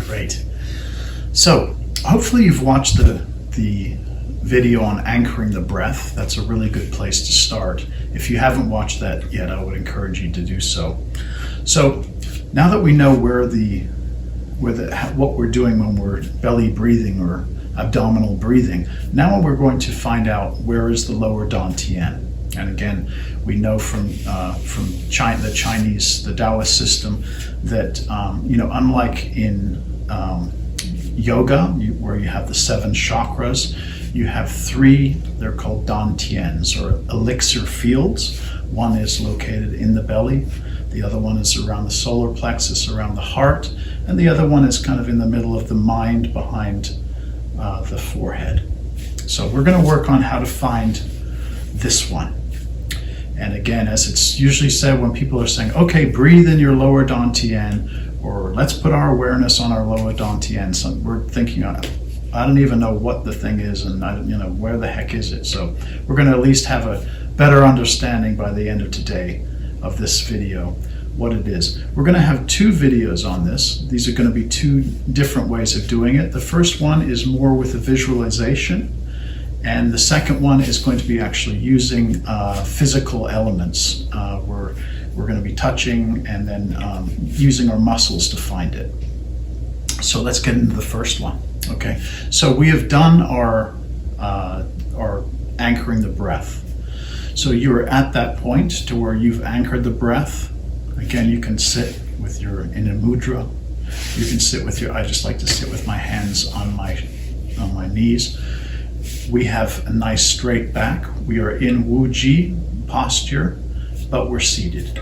Great. So hopefully you've watched the video on anchoring the breath. That's a really good place to start. If you haven't watched that yet, I would encourage you to do so. So now that we know what we're doing when we're belly breathing or abdominal breathing, now we're going to find out where is the lower Dan Tian. And again, we know from China, the Taoist system, that unlike in yoga, where you have the 7 chakras, you have 3. They're called Dan Tians, or elixir fields. One is located in the belly, the other one is around the solar plexus, around the heart, and the other one is kind of in the middle of the mind, behind the forehead. So we're going to work on how to find this one. And again, as it's usually said when people are saying, okay, breathe in your lower Dan Tian, or let's put our awareness on our lower Dan Tian. So we're thinking, I don't even know what the thing is, and where the heck is it? So we're going to at least have a better understanding by the end of today of this video what it is. We're going to have 2 videos on this. These are going to be 2 different ways of doing it. The first one is more with a visualization, and the second one is going to be actually using physical elements. We're going to be touching and then using our muscles to find it. So let's get into the first one. Okay, so we have done our anchoring the breath. So you're at that point to where you've anchored the breath. Again, you can sit with in a mudra. You can sit with I just like to sit with my hands on my knees. We have a nice straight back. We are in Wuji posture, but we're seated.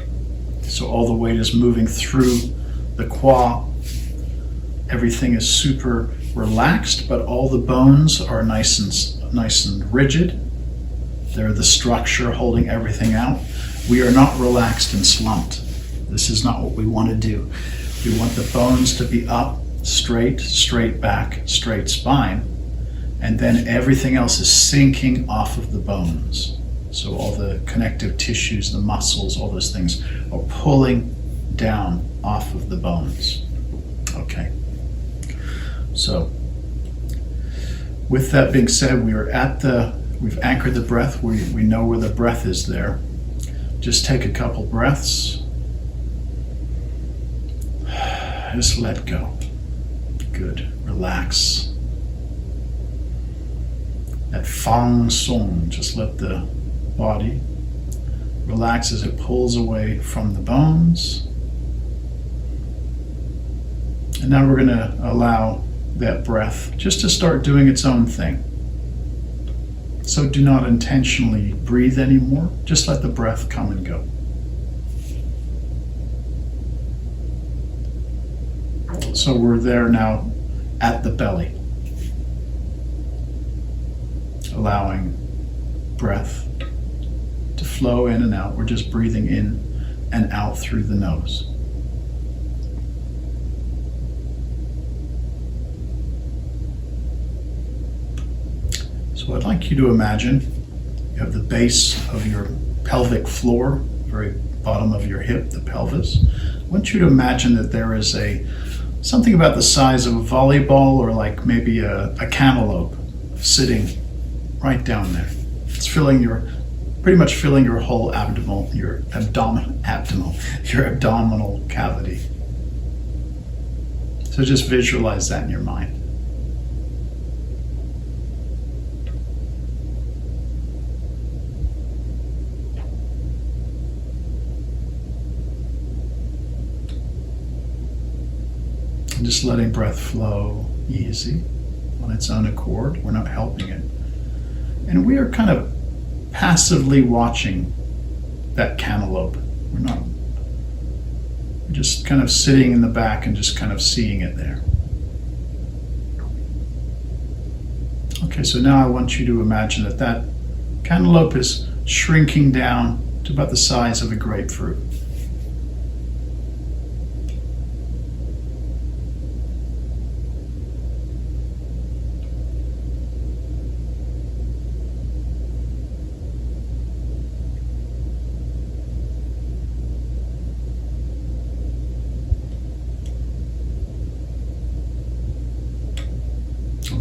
So all the weight is moving through the qua. Everything is super relaxed, but all the bones are nice and rigid. They're the structure holding everything out. We are not relaxed and slumped. This is not what we want to do. We want the bones to be up, straight back, straight spine, and then everything else is sinking off of the bones. So all the connective tissues, the muscles, all those things are pulling down off of the bones. Okay. So with that being said, we've anchored the breath. We know where the breath is there. Just take a couple breaths. Just let go. Good. Relax. That fang song, just let the body relax as it pulls away from the bones. And now we're going to allow that breath just to start doing its own thing. So do not intentionally breathe anymore. Just let the breath come and go. So we're there now at the belly, allowing breath to flow in and out. We're just breathing in and out through the nose. So I'd like you to imagine you have the base of your pelvic floor, very bottom of your hip, the pelvis. I want you to imagine that there is something about the size of a volleyball, or like maybe a cantaloupe, sitting right down there. It's pretty much filling your whole abdominal cavity. So just visualize that in your mind. And just letting breath flow easy on its own accord. We're not helping it. And we are kind of passively watching that cantaloupe. We're just kind of sitting in the back and just kind of seeing it there. Okay, so now I want you to imagine that cantaloupe is shrinking down to about the size of a grapefruit.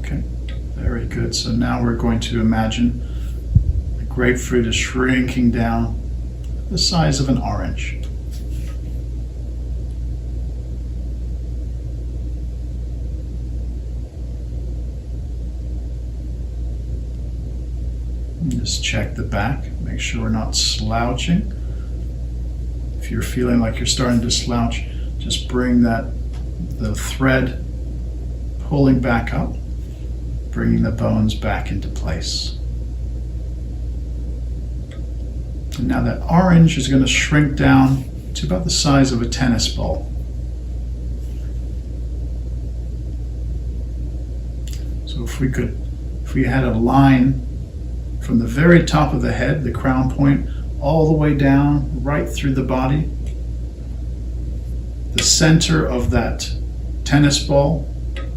Okay, very good. So now we're going to imagine the grapefruit is shrinking down the size of an orange. And just check the back, make sure we're not slouching. If you're feeling like you're starting to slouch, just bring the thread pulling back up, bringing the bones back into place. And now that orange is going to shrink down to about the size of a tennis ball. So if we had a line from the very top of the head, the crown point, all the way down, right through the body, the center of that tennis ball,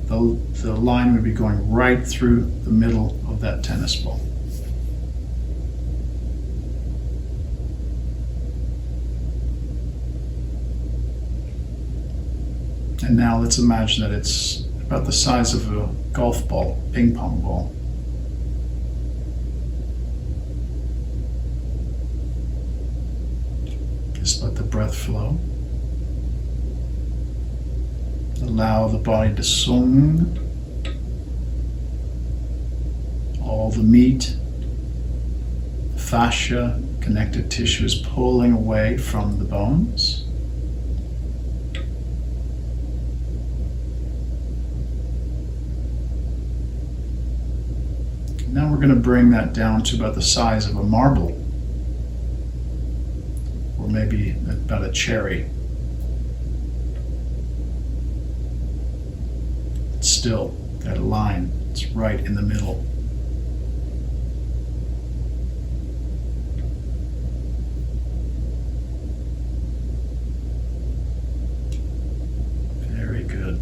the line would be going right through the middle of that tennis ball. And now let's imagine that it's about the size of a golf ball, ping pong ball. Just let the breath flow. Allow the body to sung. All the meat, fascia, connective tissue is pulling away from the bones. Now we're going to bring that down to about the size of a marble, or maybe about a cherry. But still, that line, it's right in the middle. Very good.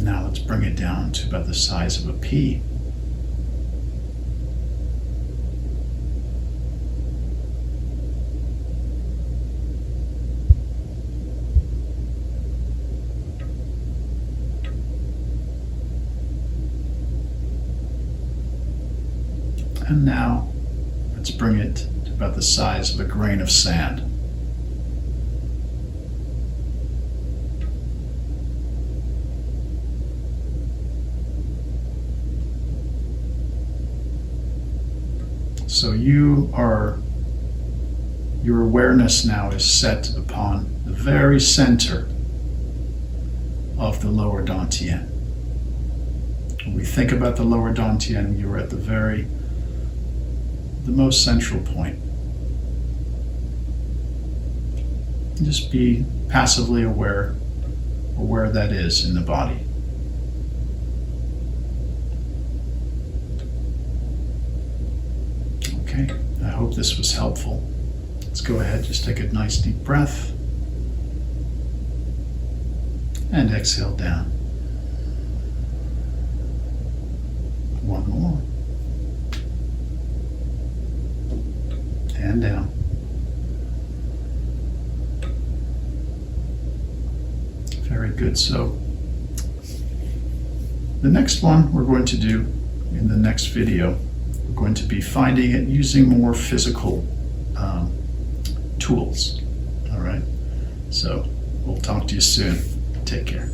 Now let's bring it down to about the size of a pea. And now let's bring it to about the size of a grain of sand. So your awareness now is set upon the very center of the Lower Dan Tian. When we think about the Lower Dan Tian, you're at the most central point. Just be passively aware of where that is in the body. Okay, I hope this was helpful. Let's go ahead, just take a nice deep breath and exhale down. One more. And down. Very good. So the next one we're going to do in the next video, we're going to be finding it using more physical tools. All right. So we'll talk to you soon. Take care.